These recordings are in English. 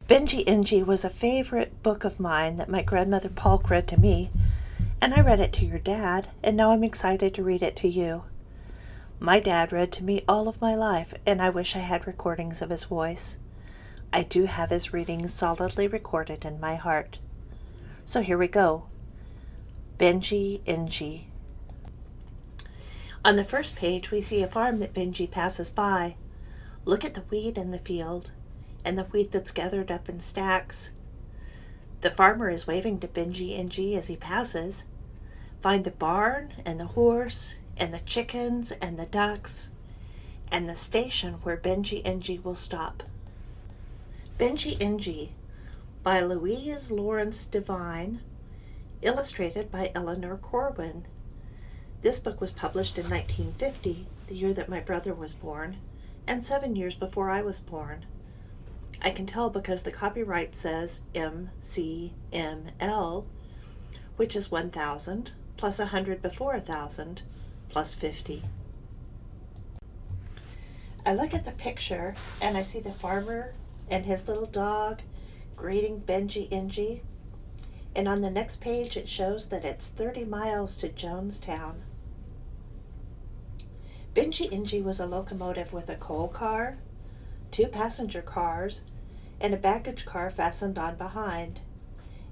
Benji Engie was a favorite book of mine that my grandmother Polk read to me, and I read it to your dad, and now I'm excited to read it to you. My dad read to me all of my life, and I wish I had recordings of his voice. I do have his readings solidly recorded in my heart. So here we go. Benji Engie. On the first page, we see a farm that Benji passes by. Look at the wheat in the field, and the wheat that's gathered up in stacks. The farmer is waving to Benji Engie as he passes. Find the barn, and the horse, and the chickens, and the ducks, and the station where Benji Engie will stop. Benji Engie by Louise Lawrence Devine, illustrated by Eleanor Corwin. This book was published in 1950, the year that my brother was born, and 7 years before I was born. I can tell because the copyright says MCML, which is 1,000, plus 100 before 1,000, plus 50. I look at the picture and I see the farmer and his little dog greeting Benji Engie, and on the next page it shows that it's 30 miles to Jonestown. Benji Engie was a locomotive with a coal car, 2 passenger cars, and a baggage car fastened on behind.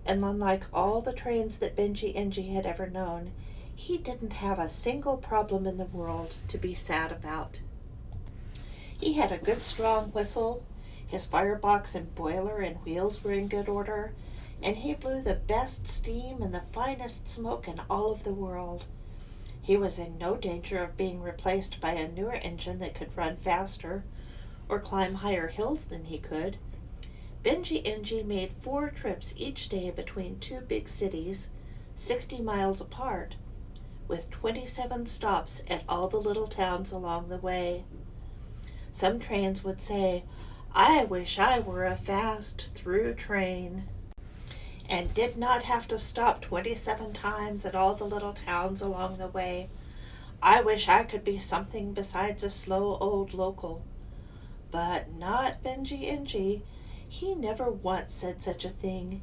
And unlike all the trains that Benji Engie had ever known, he didn't have a single problem in the world to be sad about. He had a good strong whistle, his firebox and boiler and wheels were in good order, and he blew the best steam and the finest smoke in all of the world. He was in no danger of being replaced by a newer engine that could run faster or climb higher hills than he could. Benji Engie made 4 trips each day between 2 big cities, 60 miles apart, with 27 stops at all the little towns along the way. Some trains would say, "I wish I were a fast through train," and did not have to stop 27 times at all the little towns along the way. "I wish I could be something besides a slow old local." But not Benji Engie. He never once said such a thing.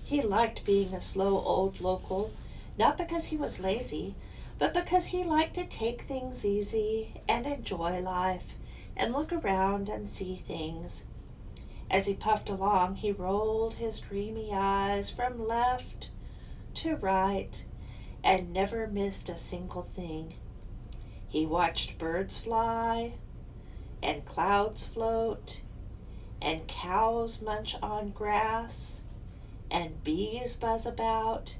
He liked being a slow old local, not because he was lazy, but because he liked to take things easy and enjoy life and look around and see things. As he puffed along, he rolled his dreamy eyes from left to right and never missed a single thing. He watched birds fly and clouds float and cows munch on grass and bees buzz about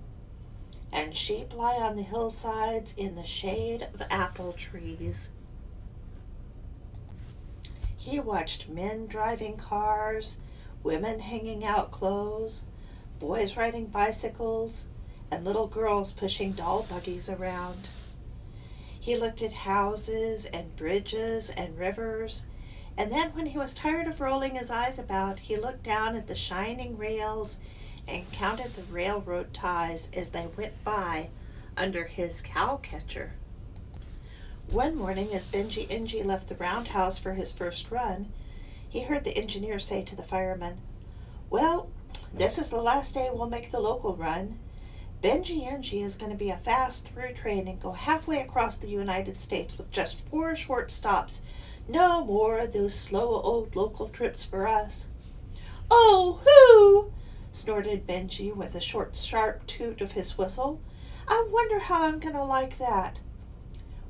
and sheep lie on the hillsides in the shade of apple trees. He watched men driving cars, women hanging out clothes, boys riding bicycles, and little girls pushing doll buggies around. He looked at houses and bridges and rivers, and then when he was tired of rolling his eyes about, he looked down at the shining rails and counted the railroad ties as they went by under his cow catcher. One morning, as Benji Engie left the roundhouse for his first run, he heard the engineer say to the fireman, "Well, this is the last day we'll make the local run. Benji Engie is going to be a fast-through train and go halfway across the United States with just 4 short stops. No more of those slow old local trips for us." "Oh, hoo!" snorted Benji with a short, sharp toot of his whistle. "I wonder how I'm going to like that."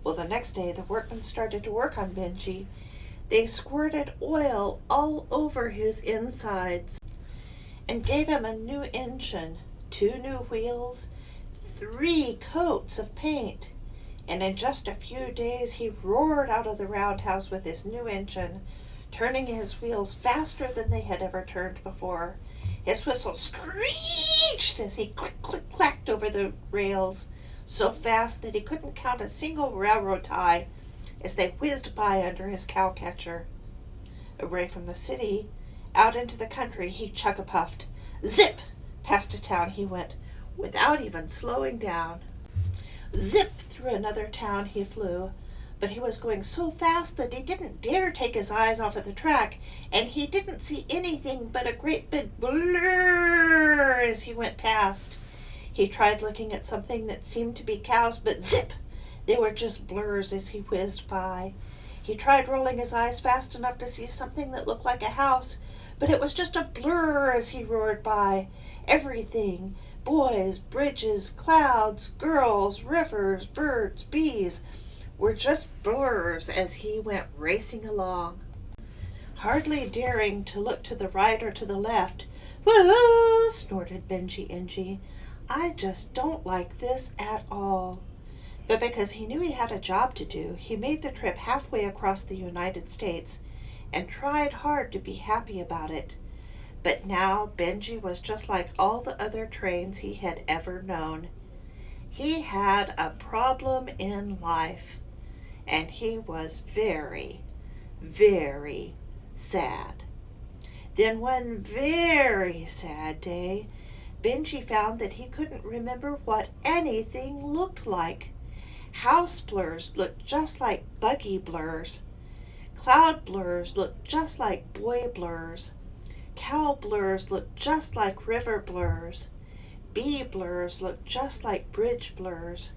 Well, the next day the workmen started to work on Benji. They squirted oil all over his insides and gave him a new engine, 2 new wheels, 3 coats of paint, and in just a few days he roared out of the roundhouse with his new engine, turning his wheels faster than they had ever turned before. His whistle screeched as he click-click-clacked over the rails, so fast that he couldn't count a single railroad tie as they whizzed by under his cow catcher. Away from the city, out into the country, he chug-a-puffed. Zip! Past a town he went, without even slowing down. Zip! Through another town he flew, but he was going so fast that he didn't dare take his eyes off of the track, and he didn't see anything but a great big blur as he went past. He tried looking at something that seemed to be cows, but zip! They were just blurs as he whizzed by. He tried rolling his eyes fast enough to see something that looked like a house, but it was just a blur as he roared by. Everything, boys, bridges, clouds, girls, rivers, birds, bees, were just blurs as he went racing along. Hardly daring to look to the right or to the left, "Woo!" snorted Benji Engie. "I just don't like this at all." But because he knew he had a job to do, he made the trip halfway across the United States and tried hard to be happy about it. But now Benji was just like all the other trains he had ever known. He had a problem in life, and he was very, very sad. Then one very sad day, Benji found that he couldn't remember what anything looked like. House blurs looked just like buggy blurs. Cloud blurs looked just like boy blurs. Cow blurs looked just like river blurs. Bee blurs looked just like bridge blurs.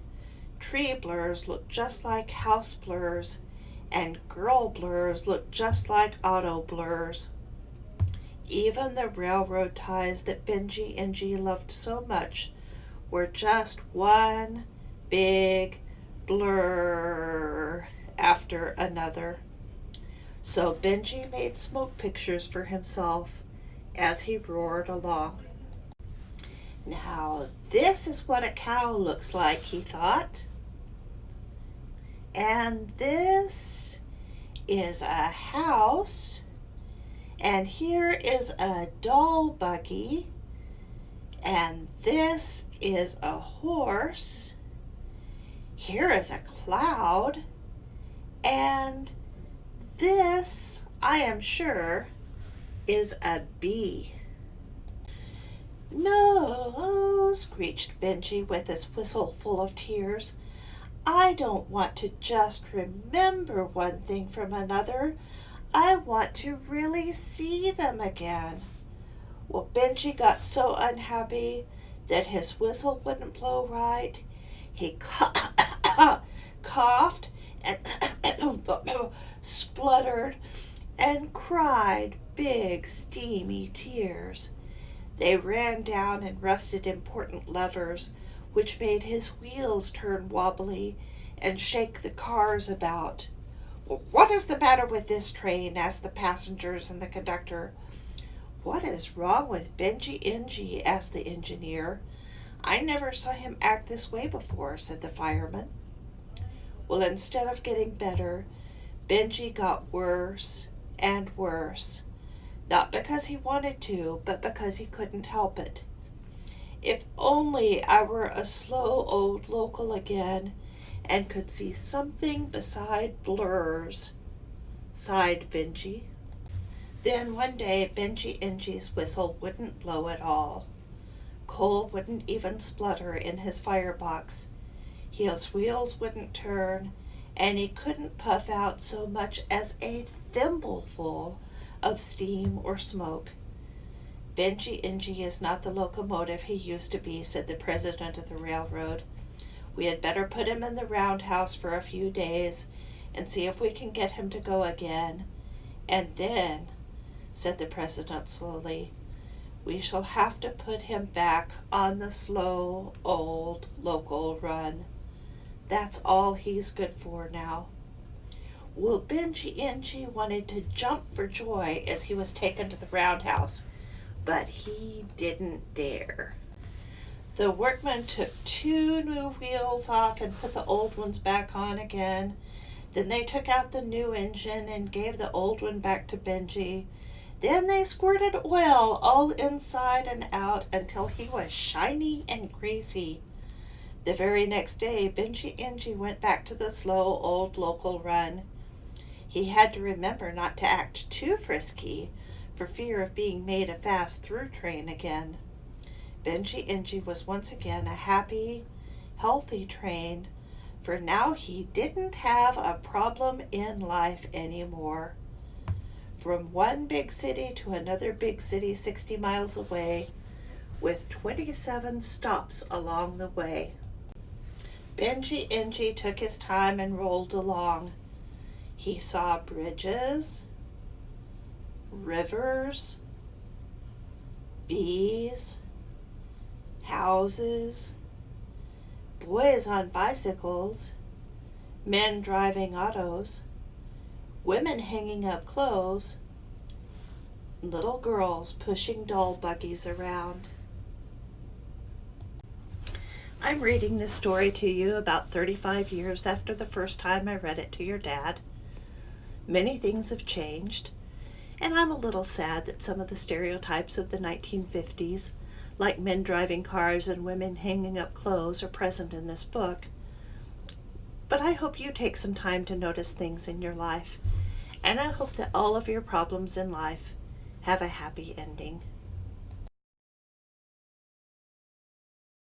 Tree blurs looked just like house blurs. And girl blurs looked just like auto blurs. Even the railroad ties that Benji Engie loved so much were just one big blur after another. So Benji made smoke pictures for himself as he roared along. Now this is what a cow looks like, he thought. And this is a house. And here is a doll buggy. And this is a horse. Here is a cloud. And this, I am sure, is a bee. "No," screeched Benji with his whistle full of tears. "I don't want to just remember one thing from another. I want to really see them again." Well, Benji got so unhappy that his whistle wouldn't blow right. He coughed and spluttered and cried big steamy tears. They ran down and rusted important levers, which made his wheels turn wobbly and shake the cars about. "What is the matter with this train?" asked the passengers and the conductor. "What is wrong with Benji Engie?" asked the engineer. "I never saw him act this way before," said the fireman. Well, instead of getting better, Benji got worse and worse. Not because he wanted to, but because he couldn't help it. "If only I were a slow old local again and could see something beside blurs," sighed Benji. Then one day Benji Engie's whistle wouldn't blow at all. Coal wouldn't even splutter in his firebox. His wheels wouldn't turn, and he couldn't puff out so much as a thimbleful of steam or smoke. "Benji Engie is not the locomotive he used to be," said the president of the railroad. "We had better put him in the roundhouse for a few days and see if we can get him to go again. And then," said the president slowly, "we shall have to put him back on the slow old local run. That's all he's good for now." Well, Benji Engie wanted to jump for joy as he was taken to the roundhouse, but he didn't dare. The workmen took 2 new wheels off and put the old ones back on again. Then they took out the new engine and gave the old one back to Benji. Then they squirted oil all inside and out until he was shiny and greasy. The very next day, Benji Engie went back to the slow old local run. He had to remember not to act too frisky for fear of being made a fast through train again. Benji Engie was once again a happy, healthy train, for now he didn't have a problem in life anymore. From one big city to another big city 60 miles away, with 27 stops along the way. Benji Engie took his time and rolled along. He saw bridges, rivers, bees, houses, boys on bicycles, men driving autos, women hanging up clothes, little girls pushing doll buggies around. I'm reading this story to you about 35 years after the first time I read it to your dad. Many things have changed, and I'm a little sad that some of the stereotypes of the 1950s, like men driving cars and women hanging up clothes, are present in this book. But I hope you take some time to notice things in your life, and I hope that all of your problems in life have a happy ending.